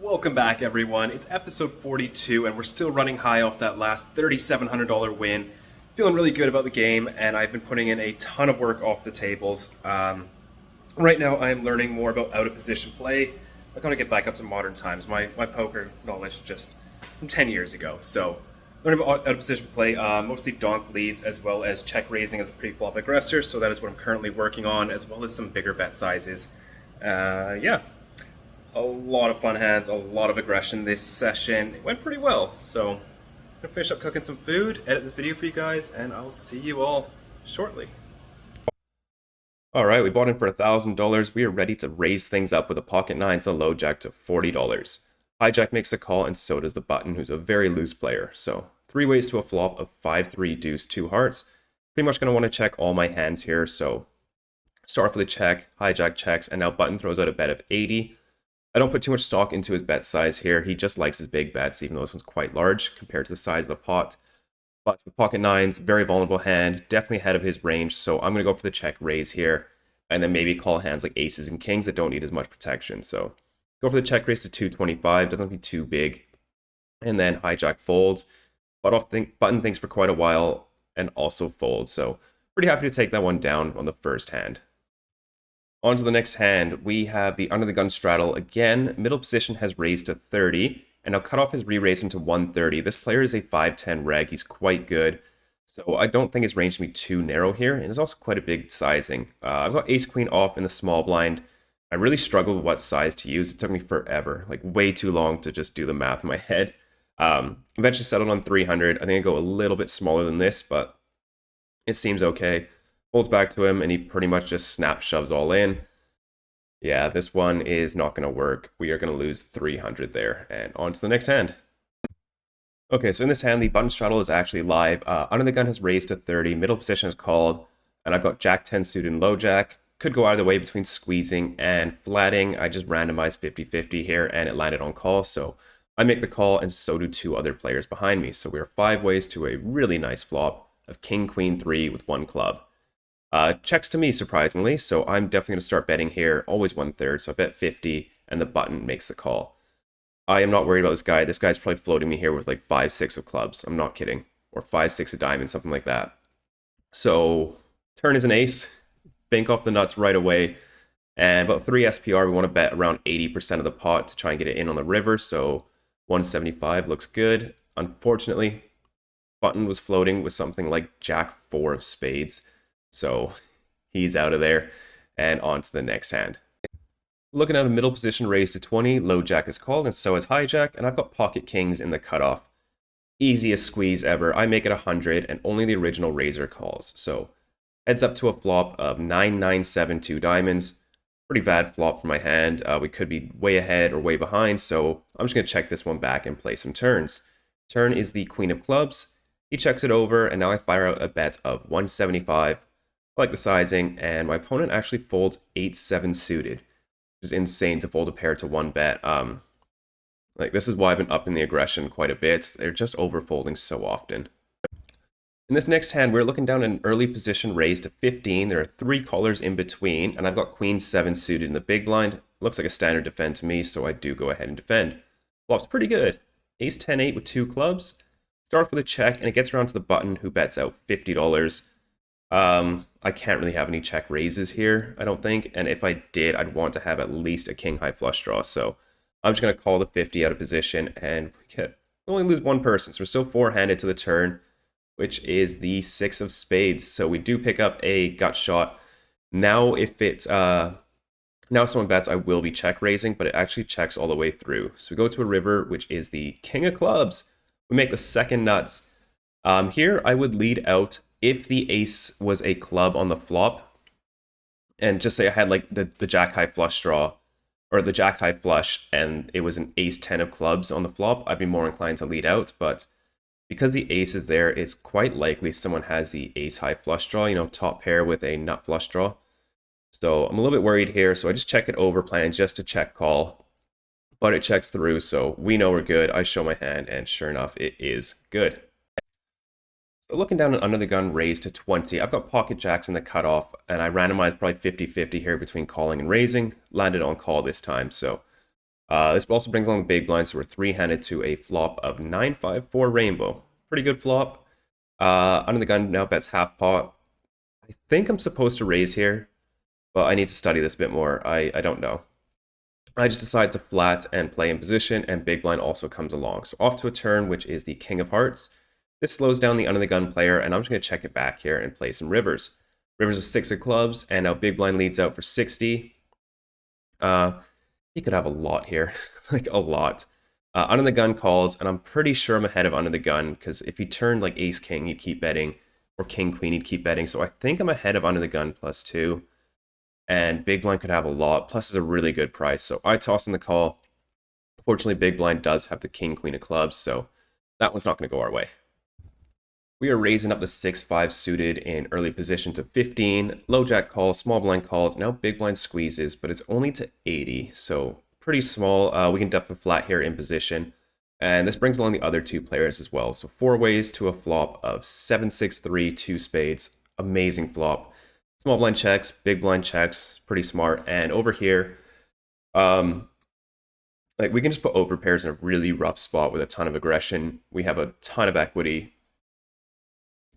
Welcome back, everyone. It's episode 42, and we're still running high off that last $3,700 win. Feeling really good about the game, and I've been putting in a ton of work off the tables. Right now, I am learning more about out-of-position play. I gotta get back up to modern times. My poker knowledge is just from 10 years ago. So, learning about out-of-position play, mostly donk leads, as well as check raising as a pre-flop aggressor. So that is what I'm currently working on, as well as some bigger bet sizes. Yeah. A lot of fun hands, a lot of aggression this session. It went pretty well, so I'm gonna finish up cooking some food, edit this video for you guys, and I'll see you all shortly. Alright, we bought in for $1,000. We are ready to raise things up with a pocket nines and a low jack to $40. Hijack makes a call, and so does the button, who's a very loose player. So, 3 ways to a flop of 5-3 deuce 2 hearts. Pretty much gonna want to check all my hands here, so start off with a check, hijack checks, and now button throws out a bet of 80. I don't put too much stock into his bet size here. He just likes his big bets, even though this one's quite large compared to the size of the pot. But with pocket nines, very vulnerable hand, definitely ahead of his range. So I'm going to go for the check raise here, and then maybe call hands like aces and kings that don't need as much protection. So go for the check raise to 225, doesn't be too big. And then hijack folds. Button thinks for quite a while and also folds. So pretty happy to take that one down on the first hand. On to the next hand, we have the under the gun straddle. Again, middle position has raised to 30, and now cutoff has re-raised him to 130. This player is a 5'10 reg. He's quite good, so I don't think his range can be too narrow here, and it's also quite a big sizing. I've got ace queen off in the small blind. I really struggled with what size to use. It took me forever, like way too long to just do the math in my head. Eventually settled on 300. I think I go a little bit smaller than this, but it seems okay. Holds back to him, and he pretty much just snap shoves all in. Yeah, this one is not going to work. We are going to lose 300 there. And on to the next hand. Okay, so in this hand, the button straddle is actually live. Under the gun has raised to 30. Middle position is called. And I've got jack 10 suited and low jack. Could go either way between squeezing and flatting. I just randomized 50-50 here, and it landed on call. So I make the call, and so do 2 other players behind me. So we are 5 ways to a really nice flop of king, queen, 3 with 1 club. Checks to me, surprisingly, so I'm definitely going to start betting here, always 1/3, so I bet 50, and the button makes the call. I am not worried about this guy. This guy's probably floating me here with like 5-6 of clubs. I'm not kidding. Or 5-6 of diamonds, something like that. So, turn is an ace. Bank off the nuts right away. And about 3 SPR, we want to bet around 80% of the pot to try and get it in on the river, so 175 looks good. Unfortunately, button was floating with something like jack 4 of spades. So he's out of there, and on to the next hand. Looking at a middle position raised to 20, low jack is called, and so is hijack, and I've got pocket kings in the cutoff. Easiest squeeze ever. I make it 100, and only the original raiser calls. So heads up to a flop of 9-9-7-2 diamonds. Pretty bad flop for my hand. We could be way ahead or way behind, so I'm just going to check this one back and play some turns. Turn is the queen of clubs. He checks it over, and now I fire out a bet of 175. I like the sizing, and my opponent actually folds 8-7 suited, which is insane to fold a pair to 1 bet. Like, this is why I've been upping the aggression quite a bit. They're just overfolding so often. In this next hand, we're looking down an early position raise to 15. There are 3 callers in between, and I've got queen 7 suited in the big blind. Looks like a standard defend to me, so I do go ahead and defend. Flop's pretty good. Ace 10-8 with 2 clubs. Start with a check, and it gets around to the button, who bets out $50. I can't really have any check raises here, I don't think, and if I did, I'd want to have at least a king high flush draw, so I'm just going to call the 50 out of position, and we only lose 1 person, so we're still 4-handed to the turn, which is the 6 of spades, so we do pick up a gut shot. Now if it's, now someone bets, I will be check raising, but it actually checks all the way through. So we go to a river, which is the king of clubs. We make the second nuts. Here I would lead out if the ace was a club on the flop, and just say I had like the jack high flush draw, or the jack high flush, and it was an ace 10 of clubs on the flop, I'd be more inclined to lead out. But because the ace is there, it's quite likely someone has the ace high flush draw, you know, top pair with a nut flush draw. So I'm a little bit worried here, so I just check it over, plan just to check call, but it checks through, so we know we're good. I show my hand, and sure enough, it is good. So looking down an under the gun raise to 20, I've got pocket jacks in the cutoff, and I randomized probably 50-50 here between calling and raising. Landed on call this time, so This also brings along the big blind, so we're three-handed to a flop of 9-5-4 rainbow. Pretty good flop. Under the gun now bets half pot. I think I'm supposed to raise here, but I need to study this a bit more. I don't know. I just decide to flat and play in position, and big blind also comes along. So off to a turn, which is the king of hearts. This slows down the under the gun player, and I'm just going to check it back here and play some rivers. Rivers is 6 of clubs, and now big blind leads out for 60. He could have a lot here, like a lot. Under the gun calls, and I'm pretty sure I'm ahead of under the gun, because if he turned like ace king, he'd keep betting, or king queen, he'd keep betting. So I think I'm ahead of under the gun +2. And big blind could have a lot, plus is a really good price. So I toss in the call. Fortunately, big blind does have the king queen of clubs, so that one's not going to go our way. We are raising up the 6-5 suited in early position to 15. Low jack calls, small blind calls. Now big blind squeezes, but it's only to 80, so pretty small. We can definitely flat here in position. And this brings along the other two players as well. So 4 ways to a flop of 7-6-3, 2 spades. Amazing flop. Small blind checks, big blind checks. Pretty smart. And over here, like we can just put over pairs in a really rough spot with a ton of aggression. We have a ton of equity.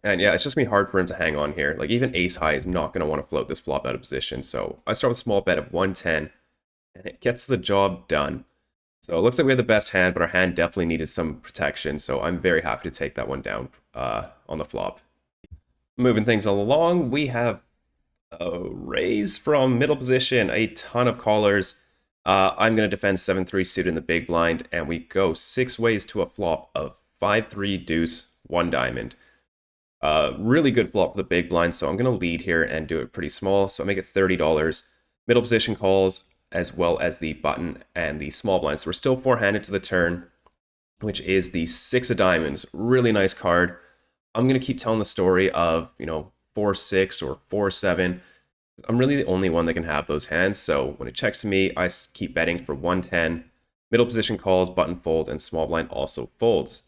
And yeah, it's just gonna be hard for him to hang on here. Like even ace high is not gonna want to float this flop out of position. So I start with a small bet of 110, and it gets the job done. So it looks like we had the best hand, but our hand definitely needed some protection. So I'm very happy to take that one down on the flop. Moving things along, we have a raise from middle position, a ton of callers. I'm going to defend 7-3 suited in the big blind, and we go 6 ways to a flop of 5-3 deuce, 1 diamond. Really good flop for the big blind, so I'm going to lead here and do it pretty small. So I make it $30. Middle position calls, as well as the button and the small blind. So we're still four-handed to the turn, which is the 6 of diamonds. Really nice card. I'm going to keep telling the story of, 4-6 or 4-7. I'm really the only one that can have those hands, so when it checks to me, I keep betting for 110. Middle position calls, button folds, and small blind also folds.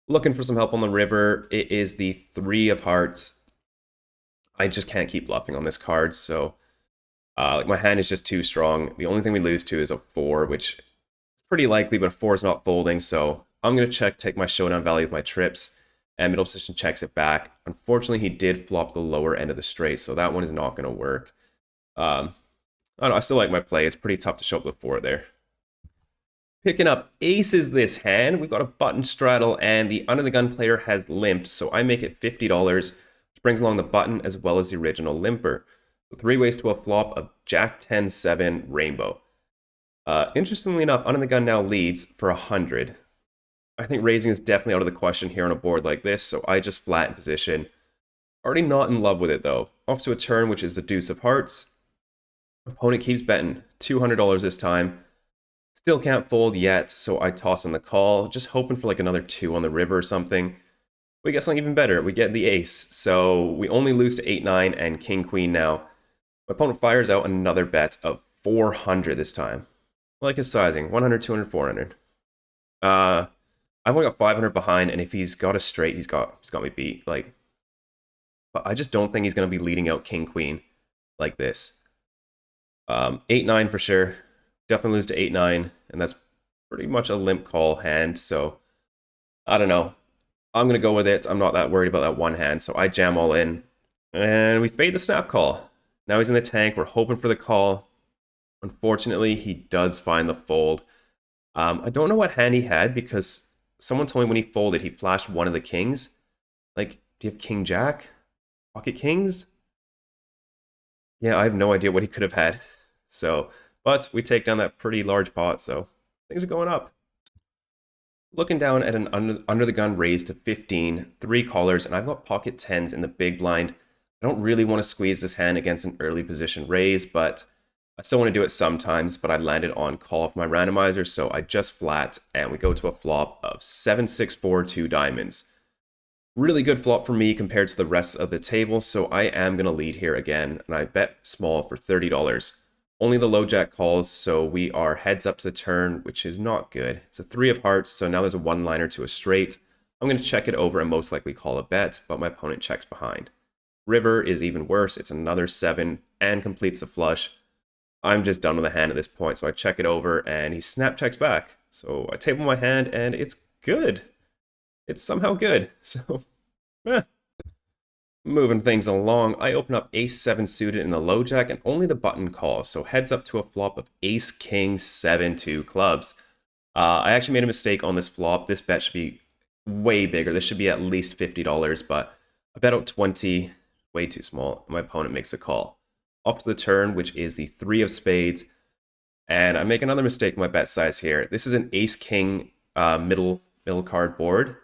Looking for some help on the river. It is the 3 of hearts. I just can't keep bluffing on this card, so my hand is just too strong. The only thing we lose to is a 4, which is pretty likely, but a 4 is not folding, so I'm going to take my showdown value with my trips, and middle position checks it back. Unfortunately, he did flop the lower end of the straight, so that one is not going to work. I don't know, I still like my play. It's pretty tough to show up with 4 there. Picking up aces this hand. We've got a button straddle, and the under the gun player has limped, so I make it $50, which brings along the button as well as the original limper. So 3 ways to a flop of Jack 10-7 rainbow. Interestingly enough, under the gun now leads for 100. I think raising is definitely out of the question here on a board like this, so I just flat in position. Already not in love with it though. Off to a turn, which is the deuce of hearts. Opponent keeps betting $200 this time. Still can't fold yet, so I toss in the call, just hoping for like another 2 on the river or something. We get something even better. We get the ace, so we only lose to 8-9 and king-queen now. My opponent fires out another bet of 400 this time. I like his sizing, 100, 200, 400. I've only got 500 behind, and if he's got a straight, he's got me beat. Like, but I just don't think he's going to be leading out king-queen like this. 8-9 for sure. Definitely lose to 8-9, and that's pretty much a limp call hand, so I don't know. I'm going to go with it. I'm not that worried about that one hand, so I jam all in. And we fade the snap call. Now he's in the tank. We're hoping for the call. Unfortunately, he does find the fold. I don't know what hand he had, because someone told me when he folded, he flashed one of the kings. Like, do you have king jack? Pocket kings? Yeah, I have no idea what he could have had. So, but we take down that pretty large pot, so things are going up. Looking down at an under the gun raise to 15, 3 callers, and I've got pocket 10s in the big blind. I don't really want to squeeze this hand against an early position raise, but I still want to do it sometimes, but I landed on call off my randomizer, so I just flat, and we go to a flop of 7-6-4, 2 diamonds. Really good flop for me compared to the rest of the table, so I am going to lead here again, and I bet small for $30. Only the low jack calls, so we are heads up to the turn, which is not good. It's a 3 of hearts, so now there's a one-liner to a straight. I'm going to check it over and most likely call a bet, but my opponent checks behind. River is even worse. It's another 7 and completes the flush. I'm just done with the hand at this point. So I check it over and he snap checks back. So I table my hand and it's good. It's somehow good. So, eh. Moving things along, I open up ace-7 suited in the low jack and only the button calls. So heads up to a flop of ace-king 7-2 clubs. I actually made a mistake on this flop. This bet should be way bigger. This should be at least $50, but I bet out 20, way too small. My opponent makes a call. Off to the turn, which is the 3 of spades. And I make another mistake in my bet size here. This is an ace-king middle card board,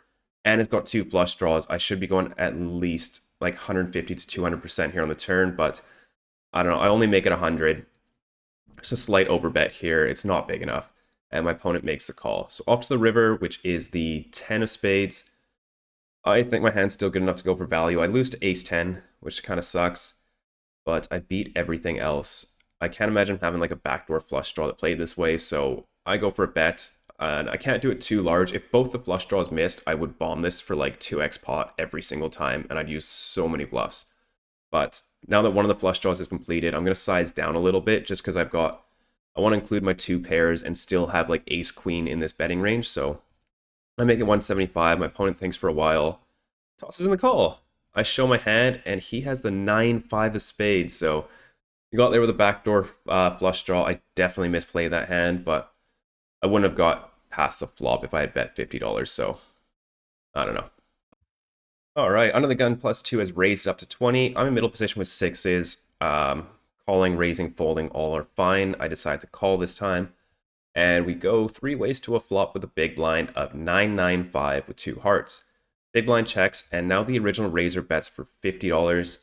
and it's got 2 flush draws. I should be going at least like 150 to 200% here on the turn, but I don't know. I only make it 100. There's a slight overbet here. It's not big enough. And my opponent makes the call. So off to the river, which is the 10 of spades. I think my hand's still good enough to go for value. I lose to ace-10, which kind of sucks, but I beat everything else. I can't imagine having like a backdoor flush draw that played this way, so I go for a bet. And I can't do it too large. If both the flush draws missed, I would bomb this for like 2x pot every single time, and I'd use so many bluffs. But now that one of the flush draws is completed, I'm going to size down a little bit just because I want to include my 2 pairs and still have like ace-queen in this betting range. So I make it 175. My opponent thinks for a while, tosses in the call. I show my hand, and he has the 9-5 of spades. So he got there with a backdoor flush draw. I definitely misplayed that hand, but I wouldn't have got past the flop if I had bet $50. So I don't know. All right, under the gun +2 has raised it up to 20. I'm in middle position with 6s. Calling, raising, folding, all are fine. I decide to call this time. And we go 3 ways to a flop with a big blind of 9-9-5 with 2 hearts. Big blind checks, and now the original raiser bets for $50.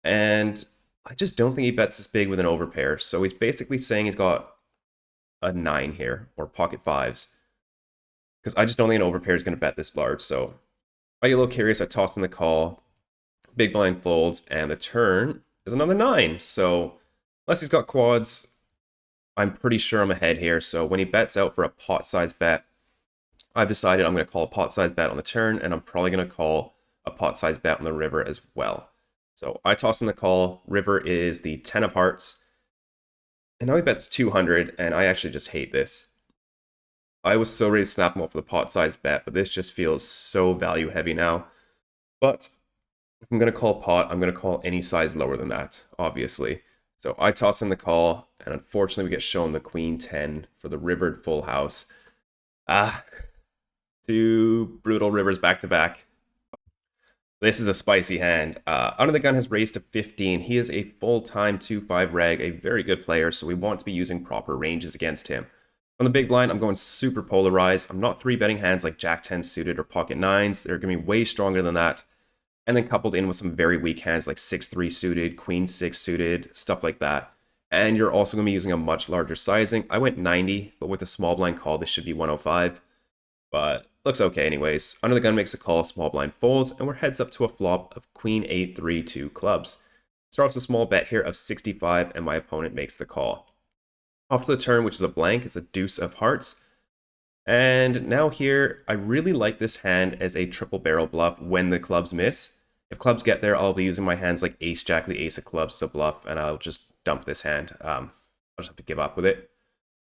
And I just don't think he bets this big with an overpair. So he's basically saying he's got a 9 here, or pocket 5s. Because I just don't think an overpair is going to bet this large. So I get a little curious. I toss in the call. Big blind folds, and the turn is another 9. So unless he's got quads, I'm pretty sure I'm ahead here. So when he bets out for a pot size bet, I've decided I'm going to call a pot size bet on the turn, and I'm probably going to call a pot size bet on the river as well. So I toss in the call. River is the 10 of hearts. And now he bets 200, and I actually just hate this. I was so ready to snap him off with a pot size bet, but this just feels so value heavy now. But if I'm going to call pot, I'm going to call any size lower than that, obviously. So I toss in the call, and unfortunately we get shown the queen 10 for the rivered full house. 2 brutal rivers back to back. This is a spicy hand. Under the gun has raised to 15. He is a full-time 2-5 reg, a very good player, so we want to be using proper ranges against him. On the big blind, I'm going super polarized. I'm not 3-betting hands like Jack 10 suited or pocket 9s. They're going to be way stronger than that. And then coupled in with some very weak hands like 6-3 suited, queen 6 suited, stuff like that. And you're also going to be using a much larger sizing. I went 90, but with a small blind call, this should be 105. But looks okay anyways. Under the gun makes a call, small blind folds, and we're heads up to a flop of queen 8-3 2 clubs. Starts a small bet here of 65, and my opponent makes the call. Off to the turn, which is a blank, it's a deuce of hearts. And now here, I really like this hand as a triple barrel bluff when the clubs miss. If clubs get there, I'll be using my hands like ace jack, the ace of clubs to bluff, and I'll just dump this hand. I'll just have to give up with it.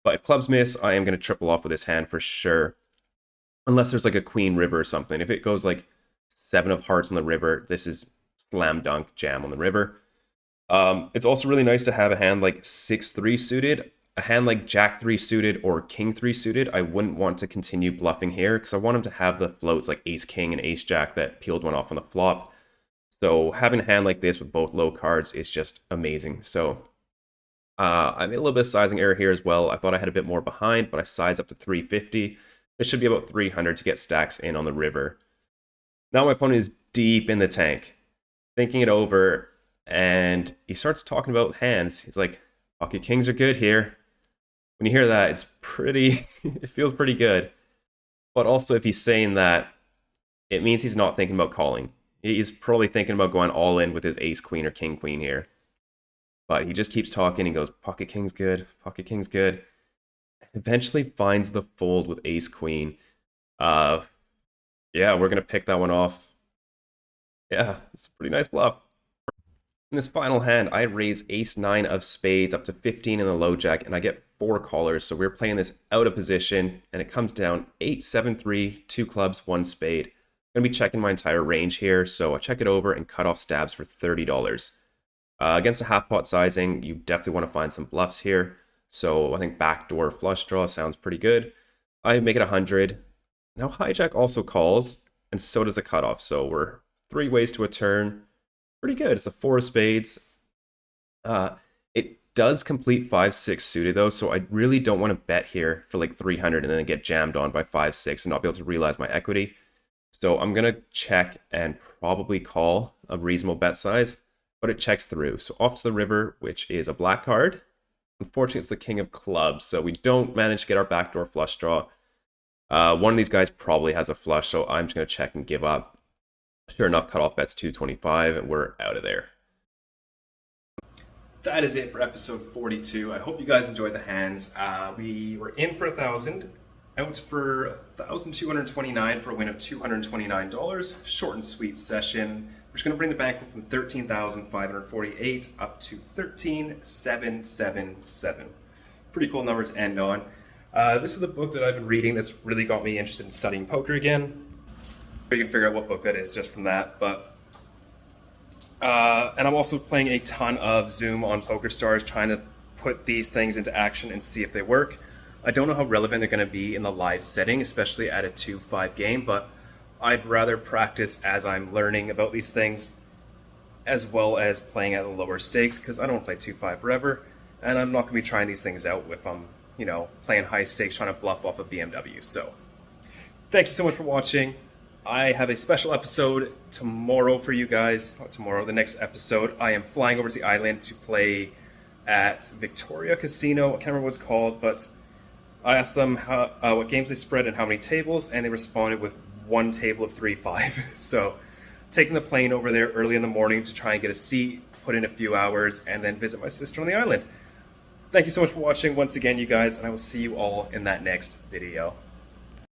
But if clubs miss, I am going to triple off with this hand for sure. Unless there's like a queen river or something. If it goes like 7 of hearts on the river, this is slam dunk jam on the river. It's also really nice to have a hand like 6-3 suited. A hand like Jack 3 suited or King 3 suited, I wouldn't want to continue bluffing here because I want him to have the floats like Ace King and Ace Jack that peeled one off on the flop. So having a hand like this with both low cards is just amazing. So I made a little bit of sizing error here as well. I thought I had a bit more behind, but I sized up to 350. It should be about 300 to get stacks in on the river. Now my opponent is deep in the tank, thinking it over, and he starts talking about hands. He's like, pocket kings are good here. When you hear that, it's pretty, it feels pretty good. But also if he's saying that, it means he's not thinking about calling. He's probably thinking about going all in with his ace queen or king queen here. But he just keeps talking. He goes, pocket king's good, pocket king's good. Eventually finds the fold with ace queen. Yeah, we're going to pick that one off. Yeah, it's a pretty nice bluff. In this final hand, I raise ace-9 of spades up to 15 in the low jack, and I get 4 callers. So we're playing this out of position, and it comes down 8-7-3, 2 clubs, 1 spade. I'm going to be checking my entire range here, so I check it over and cut off stabs for $30. Against a half-pot sizing, you definitely want to find some bluffs here. So I think backdoor flush draw sounds pretty good. I make it 100. Now hijack also calls, and so does a cutoff. So we're 3 ways to a turn. Pretty good. It's a 4 of spades. It does complete 5-6 suited though, so I really don't want to bet here for like 300 and then get jammed on by 5-6 and not be able to realize my equity. So I'm gonna check and probably call a reasonable bet size, but it checks through. So off to the river, which is a black card. Unfortunately, it's the king of clubs, so we don't manage to get our backdoor flush draw. One of these guys probably has a flush, so I'm just gonna check and give up. Sure enough, cutoff bet's 225, and we're out of there. That is it for episode 42. I hope you guys enjoyed the hands. We were in for 1,000, out for 1,229 for a win of $229. Short and sweet session. We're just going to bring the bankroll from 13,548 up to 13,777. Pretty cool number to end on. This is the book that I've been reading that's really got me interested in studying poker again. You can figure out what book that is just from that, but and I'm also playing a ton of Zoom on PokerStars, trying to put these things into action and see if they work. I don't know how relevant they're going to be in the live setting, especially at a 2-5 game, but I'd rather practice as I'm learning about these things, as well as playing at the lower stakes, because I don't play 2-5 forever, and I'm not going to be trying these things out if I'm, playing high stakes, trying to bluff off a BMW. So, thank you so much for watching. I have a special episode tomorrow for you guys. Not tomorrow, the next episode. I am flying over to the island to play at Victoria Casino. I can't remember what it's called, but I asked them what games they spread and how many tables, and they responded with 1 table of 3-5. So taking the plane over there early in the morning to try and get a seat, put in a few hours, and then visit my sister on the island. Thank you so much for watching once again, you guys, and I will see you all in that next video.